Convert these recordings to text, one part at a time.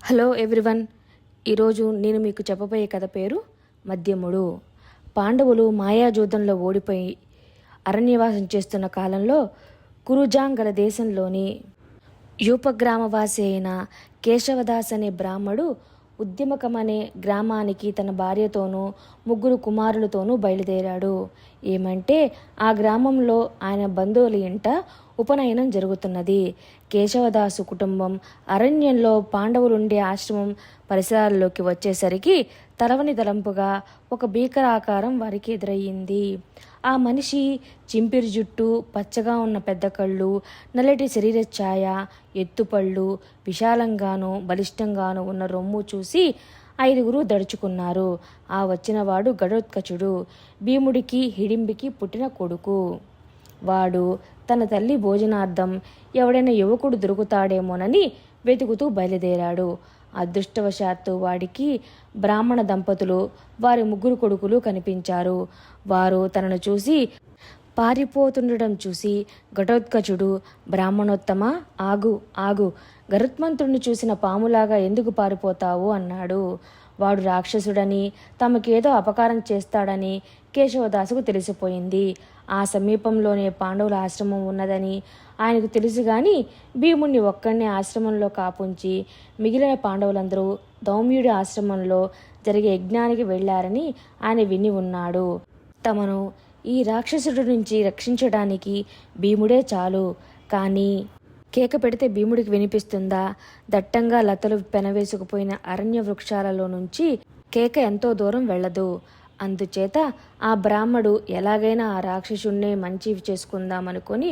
Hello everyone. ఈరోజు నేను మీకు చెప్పబోయే కథ పేరు మద్యముడు. పాండవులు మాయాజూదంలో ఓడిపోయి అరణ్యవాసం చేస్తున్న కాలంలో కురుజాంగల దేశంలోని యూపగ్రామవాసి అయిన కేశవదాస్ అనే బ్రాహ్మడు ఉద్యమకం అనే గ్రామానికి తన భార్యతోనూ 3 కుమారులతోనూ బయలుదేరాడు. ఏమంటే ఆ గ్రామంలో ఆయన బంధువుల ఇంట ఉపనయనం జరుగుతున్నది. కేశవదాసు కుటుంబం అరణ్యంలో పాండవులుండే ఆశ్రమం పరిసరాల్లోకి వచ్చేసరికి తలవని తలంపుగా ఒక భీకరాకారం వారికి ఎదురయ్యింది. ఆ మనిషి చింపిరి జుట్టు, పచ్చగా ఉన్న పెద్ద కళ్ళు, నల్లటి శరీర ఛాయ, ఎత్తుపళ్ళు, విశాలంగానూ బలిష్టంగానూ ఉన్న రొమ్ము చూసి 5 దడుచుకున్నారు. ఆ వచ్చినవాడు ఘటోత్కచుడు, భీముడికి హిడింబికి పుట్టిన కొడుకు. వాడు తన తల్లి భోజనార్థం ఎవడైనా యువకుడు దొరుకుతాడేమోనని వెతుకుతూ బయలుదేరాడు. అదృష్టవశాత్తు వాడికి బ్రాహ్మణ దంపతులు, వారి 3 కొడుకులు కనిపించారు. వారు తనను చూసి పారిపోతుండడం చూసి ఘటోత్కచుడు, బ్రాహ్మణోత్తమ, ఆగు ఆగు, గరుత్మంతుడిని చూసిన పాములాగా ఎందుకు పారిపోతావు అన్నాడు. వాడు రాక్షసుడని, తమకేదో అపకారం చేస్తాడని కేశవదాసుకు తెలిసిపోయింది. ఆ సమీపంలోనే పాండవుల ఆశ్రమం ఉన్నదని ఆయనకు తెలుసు. గాని భీముణ్ణి ఒక్కడినే ఆశ్రమంలో కాపుంచి మిగిలిన పాండవులందరూ దౌమ్యుడి ఆశ్రమంలో జరిగే యజ్ఞానికి వెళ్లారని ఆయన విని ఉన్నాడు. తమను ఈ రాక్షసుడి నుంచి రక్షించడానికి భీముడే చాలు. కానీ కేక పెడితే భీముడికి వినిపిస్తుందా? దట్టంగా లతలు పెనవేసుకుపోయిన అరణ్య వృక్షాలలో నుంచి కేక ఎంతో దూరం వెళ్ళదు. అందుచేత ఆ బ్రాహ్మడు ఎలాగైనా ఆ రాక్షసుణ్ణే మంచి చేసుకుందామనుకొని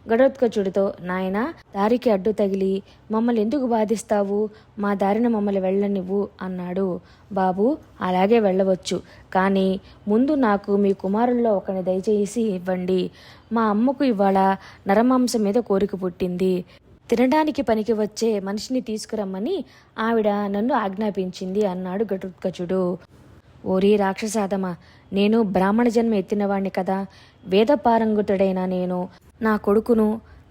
ఘటోత్కచుడితో, నాయనా, దారికి అడ్డు తగిలి మమ్మల్ని ఎందుకు బాధిస్తావు? మా దారిన మమ్మల్ని వెళ్ళనివ్వు అన్నాడు. బాబు, అలాగే వెళ్ళవచ్చు, కానీ ముందు నాకు మీ కుమారుల్లో ఒకని దయచేసి ఇవ్వండి. మా అమ్మకు ఇవాళ నరమాంసం మీద కోరిక పుట్టింది. తినడానికి పనికి వచ్చే మనిషిని తీసుకురమ్మని ఆవిడ నన్ను ఆజ్ఞాపించింది అన్నాడు ఘటోత్కచుడు. ఓరి రాక్షసాదమా, నేను బ్రాహ్మణ జన్మ ఎత్తినవాణ్ణి కదా. వేదపారంగుతుడైన నేను నా కొడుకును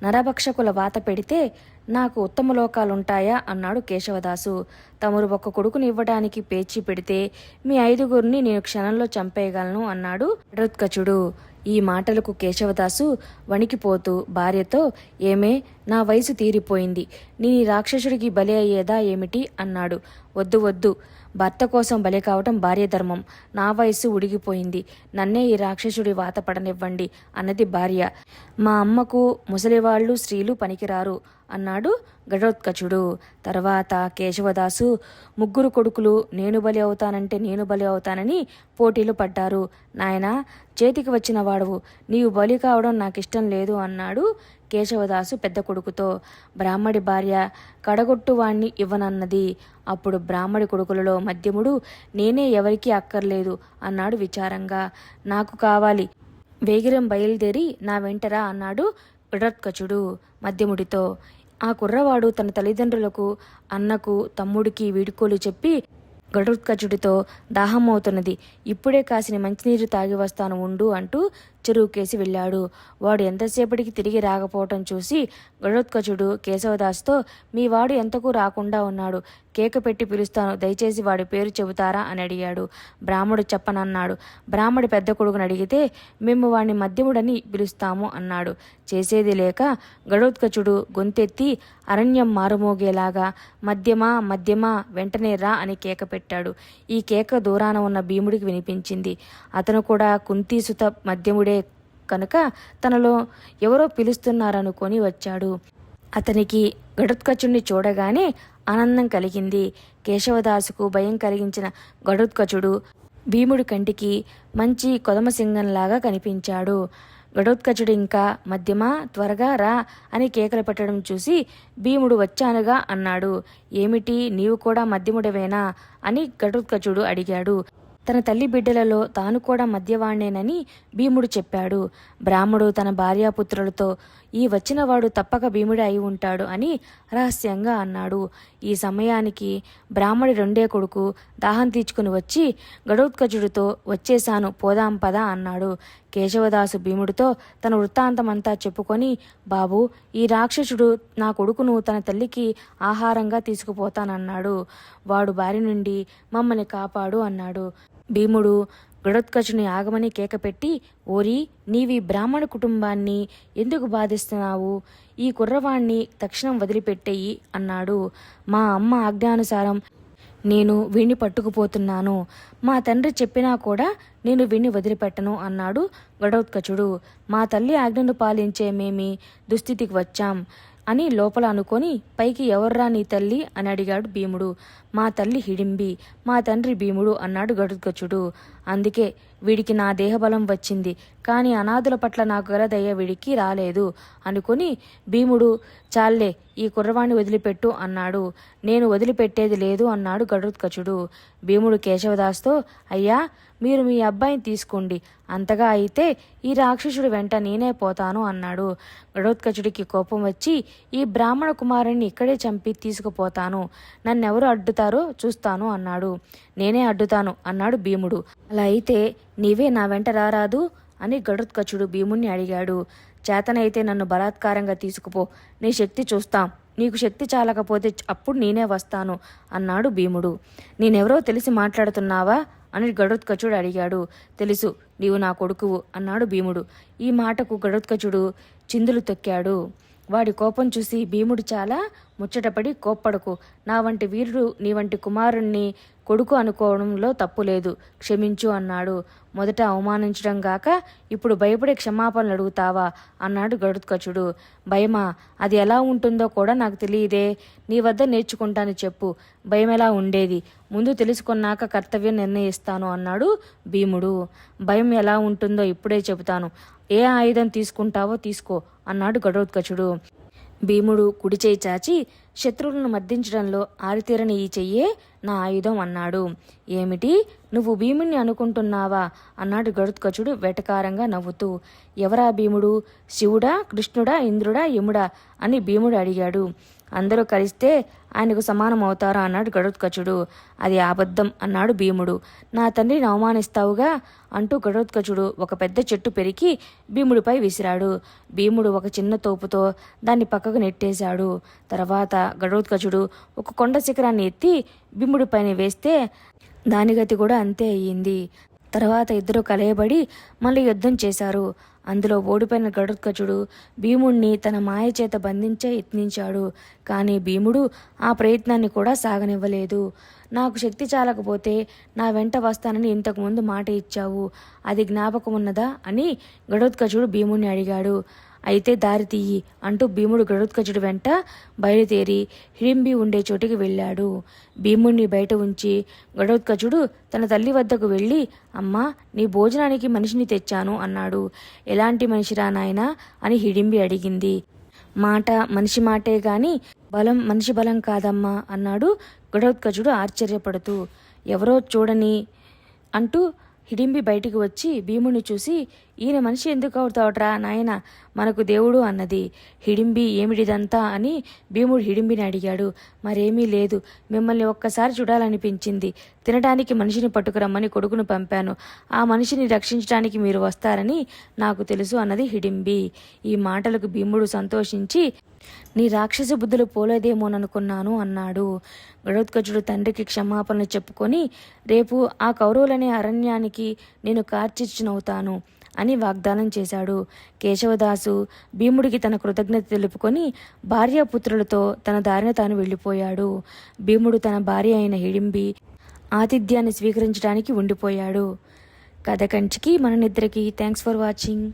నరభక్షకుల వాత పెడితే నాకు ఉత్తమ లోకాలుంటాయా అన్నాడు కేశవదాసు. తమరు 1 కొడుకుని ఇవ్వడానికి పేచీ పెడితే మీ 5 నేను క్షణంలో చంపేయగలను అన్నాడు ఘటోత్కచుడు. ఈ మాటలకు కేశవదాసు వణికిపోతూ భార్యతో, ఏమే, నా వయసు తీరిపోయింది, నీ రాక్షసుడికి బలి అయ్యేదా ఏమిటి అన్నాడు. వద్దు వద్దు, భర్త కోసం బలి కావటం భార్య ధర్మం. నా వయస్సు ఉడిగిపోయింది, నన్నే ఈ రాక్షసుడి వాత పడనివ్వండి అన్నది భార్య. మా అమ్మకు ముసలివాళ్లు, స్త్రీలు పనికిరారు అన్నాడు ఘటోత్కచుడు. తర్వాత కేశవదాసు 3 కొడుకులు నేను బలి అవుతానంటే నేను బలి అవుతానని పోటీలు పడ్డారు. నాయనా, చేతికి వచ్చిన వాడవు, నీవు బలి కావడం నాకిష్టం లేదు అన్నాడు కేశవదాసు పెద్ద కొడుకుతో. బ్రాహ్మడి భార్య కడగొట్టువాణ్ణి ఇవ్వనన్నది. అప్పుడు బ్రాహ్మడి కొడుకులలో మధ్యముడు, నేనే ఎవరికీ అక్కర్లేదు అన్నాడు విచారంగా. నాకు కావాలి, వేగిరం బయలుదేరి నా వెంటరా అన్నాడు ఘటోత్కచుడు మధ్యముడితో. ఆ కుర్రవాడు తన తల్లిదండ్రులకు, అన్నకు, తమ్ముడికి వీడుకోలు చెప్పి ఘటోత్కచుడితో, దాహమవుతున్నది, ఇప్పుడే కాసిన మంచినీరు తాగి వస్తాను ఉండు అంటూ చెరువుకేసి వెళ్ళాడు. వాడు ఎంతసేపటికి తిరిగి రాకపోవటం చూసి ఘటోత్కచుడు కేశవదాసుతో, మీ వాడు ఎంతకు రాకుండా ఉన్నాడు, కేక పెట్టి పిలుస్తాను, దయచేసి వాడి పేరు చెబుతారా అని అడిగాడు. బ్రాహ్మడు చెప్పనన్నాడు. బ్రాహ్మడి పెద్ద కొడుకుని అడిగితే, మేము వాడిని మధ్యముడని పిలుస్తాము అన్నాడు. చేసేది లేక ఘటోత్కచుడు గొంతెత్తి అరణ్యం మారుమోగేలాగా, మధ్యమా మధ్యమా, వెంటనే రా అని కేక పెట్టాడు. ఈ కేక దూరాన ఉన్న భీముడికి వినిపించింది. అతను కూడా కుంతీసుత మధ్యముడే కనుక తనలో ఎవరో పిలుస్తున్నారనుకొని వచ్చాడు. అతనికి ఘటోత్కచుడిని చూడగానే ఆనందం కలిగింది. కేశవదాసుకు భయం కలిగించిన ఘటోత్కచుడు భీముడి కంటికి మంచి కొదమసింగంలాగా కనిపించాడు. ఘటోత్కచుడు ఇంకా, మధ్యమా, త్వరగా రా అని కేకలు పెట్టడం చూసి భీముడు వచ్చానుగా అన్నాడు. ఏమిటి, నీవు కూడా మధ్యముడవేనా అని ఘటోత్కచుడు అడిగాడు. తన తల్లి బిడ్డలలో తాను కూడా మధ్యవాణ్ణేనని భీముడు చెప్పాడు. బ్రాహ్మడు తన భార్యాపుత్రులతో, ఈ వచ్చినవాడు తప్పక భీముడే అయి ఉంటాడు అని రహస్యంగా అన్నాడు. ఈ సమయానికి బ్రాహ్మడి రెండే కొడుకు దాహం తీర్చుకుని వచ్చి గడోత్కచుడితో వచ్చేశాను, పోదాం పద అన్నాడు. కేశవదాసు భీముడితో తన వృత్తాంతమంతా చెప్పుకొని, బాబు, ఈ రాక్షసుడు నా కొడుకును తన తల్లికి ఆహారంగా తీసుకుపోతానన్నాడు. వాడు బారి నుండి మమ్మల్ని కాపాడు అన్నాడు. భీముడు గడోత్కచుని ఆగమని కేకపెట్టి, ఓరి, నీవి బ్రాహ్మణ కుటుంబాన్ని ఎందుకు బాధిస్తున్నావు? ఈ కుర్రవాణ్ణి తక్షణం వదిలిపెట్టేయి అన్నాడు. మా అమ్మ ఆజ్ఞానుసారం నేను వీణ్ణి పట్టుకుపోతున్నాను. మా తండ్రి చెప్పినా కూడా నేను వీణ్ణి వదిలిపెట్టను అన్నాడు గడోత్కచుడు. మా తల్లి ఆజ్ఞను పాలించే మేమి దుస్థితికి వచ్చాం అని లోపల అనుకొని పైకి ఎవర్రా నీ తల్లి అని అడిగాడు భీముడు. మా తల్లి హిడింబి, మా తండ్రి భీముడు అన్నాడు గడోత్కచుడు. అందుకే వీడికి నా దేహబలం వచ్చింది, కానీ అనాథుల పట్ల నాకు గల దయ వీడికి రాలేదు అనుకుని భీముడు, చాలే, ఈ కుర్రవాణ్ణి వదిలిపెట్టు అన్నాడు. నేను వదిలిపెట్టేది లేదు అన్నాడు గడోత్కచుడు. భీముడు కేశవదాస్తో, అయ్యా, మీరు మీ అబ్బాయిని తీసుకోండి, అంతగా అయితే ఈ రాక్షసుడి వెంట నేనే పోతాను అన్నాడు. గడోత్కచుడికి కోపం వచ్చి, ఈ బ్రాహ్మణ కుమారుణ్ణి ఇక్కడే చంపి తీసుకుపోతాను, నన్నెవరు అడ్డుతారో చూస్తాను అన్నాడు. నేనే అడ్డుతాను అన్నాడు భీముడు. అలా అయితే నీవే నా వెంట రారాదు అని గడోత్కచుడు భీముణ్ణి అడిగాడు. చేతనైతే నన్ను బలాత్కారంగా తీసుకుపో, నీ శక్తి చూస్తాం, నీకు శక్తి చాలకపోతే అప్పుడు నేనే వస్తాను అన్నాడు భీముడు. నేనెవరో తెలిసి మాట్లాడుతున్నావా అని గడోత్కచుడు అడిగాడు. తెలుసు, నీవు నా కొడుకువు అన్నాడు భీముడు. ఈ మాటకు గడోత్కచుడు చిందులు తొక్కాడు. వాడి కోపం చూసి భీముడు చాలా ముచ్చటపడి, కోప్పడకు, నా వంటి వీరుడు నీ వంటి కుమారుణ్ణి కొడుకు అనుకోవడంలో తప్పులేదు, క్షమించు అన్నాడు. మొదట అవమానించడం గాక ఇప్పుడు భయపడే క్షమాపణలు అడుగుతావా అన్నాడు గడోత్కచుడు. భయమా? అది ఎలా ఉంటుందో కూడా నాకు తెలియదే, నీ వద్ద నేర్చుకుంటాను చెప్పు, భయం ఎలా ఉండేది ముందు తెలుసుకున్నాక కర్తవ్యం నిర్ణయిస్తాను అన్నాడు భీముడు. భయం ఎలా ఉంటుందో ఇప్పుడే చెబుతాను, ఏ ఆయుధం తీసుకుంటావో తీసుకో అన్నాడు గడోత్కచుడు. భీముడు కుడి చేయి చాచి, శత్రువులను మర్దించడంలో ఆరితేరని ఈ చెయ్యే నా ఆయుధం అన్నాడు. ఏమిటి, నువ్వు భీముణ్ణి అనుకుంటున్నావా అన్నాడు గడోత్కచుడు వెటకారంగా నవ్వుతూ. ఎవరా భీముడు? శివుడా, కృష్ణుడా, ఇంద్రుడా, యముడా అని భీముడు అడిగాడు. అందరూ కలిస్తే ఆయనకు సమానం అవుతారా అన్నాడు గడోత్కచుడు. అది అబద్ధం అన్నాడు భీముడు. నా తండ్రిని అవమానిస్తావుగా అంటూ గడోత్కచుడు ఒక పెద్ద చెట్టు పెరికి భీముడిపై విసిరాడు. భీముడు ఒక చిన్న తోపుతో దాన్ని పక్కకు నెట్టేశాడు. తర్వాత గడోత్కచుడు ఒక కొండ శిఖరాన్ని ఎత్తి భీముడిపైన వేస్తే దాని గతి కూడా అంతే అయ్యింది. తర్వాత ఇద్దరు కలయబడి మళ్ళీ యుద్ధం చేశారు. అందులో ఓడిపోయిన గడోత్కచుడు భీముణ్ణి తన మాయ చేత బంధించే యత్నించాడు. కానీ భీముడు ఆ ప్రయత్నాన్ని కూడా సాగనివ్వలేదు. నాకు శక్తి చాలకపోతే నా వెంట వస్తానని ఇంతకుముందు మాట ఇచ్చావు, అది జ్ఞాపకం ఉన్నదా అని గడోత్కచుడు భీముణ్ణి అడిగాడు. అయితే దారి తీయి అంటూ భీముడు గడోత్కచుడి వెంట బయలుదేరి హిడింబి ఉండే చోటికి వెళ్ళాడు. భీముణ్ణి బయట ఉంచి గడోత్కచుడు తన తల్లి వద్దకు వెళ్ళి, అమ్మా, నీ భోజనానికి మనిషిని తెచ్చాను అన్నాడు. ఎలాంటి మనిషిరా నాయనా అని హిడింబి అడిగింది. మాట మనిషి మాటే గాని బలం మనిషి బలం కాదమ్మా అన్నాడు గడోత్కచుడు ఆశ్చర్యపడుతూ. ఎవరో చూడని అంటూ హిడింబి బయటికి వచ్చి భీముని చూసి, ఈయన మనిషి ఎందుకు అవుతావుట్రా నాయన, మనకు దేవుడు అన్నది. హిడింబి ఏమిటిదంతా అని భీముడు హిడింబిని అడిగాడు. మరేమీ లేదు, మిమ్మల్ని ఒక్కసారి చూడాలనిపించింది, తినడానికి మనిషిని పట్టుకురమ్మని కొడుకును పంపాను, ఆ మనిషిని రక్షించడానికి మీరు వస్తారని నాకు తెలుసు అన్నది హిడింబి. ఈ మాటలకు భీముడు సంతోషించి, నీ రాక్షస బుద్ధులు పోలేదేమోననుకున్నాను అన్నాడు. గడోత్కచుడు తండ్రికి క్షమాపణలు చెప్పుకొని, రేపు ఆ కౌరవులనే అరణ్యానికి నేను కార్చిచ్చునవుతాను అని వాగ్దానం చేశాడు. కేశవదాసు భీముడికి తన కృతజ్ఞత తెలుపుకొని భార్యాపుత్రులతో తన దారిన తాను వెళ్ళిపోయాడు. భీముడు తన భార్య అయిన హిడింబి ఆతిథ్యాన్ని స్వీకరించడానికి ఉండిపోయాడు. కథ కంచికి మన నిద్రకి. Thanks for watching.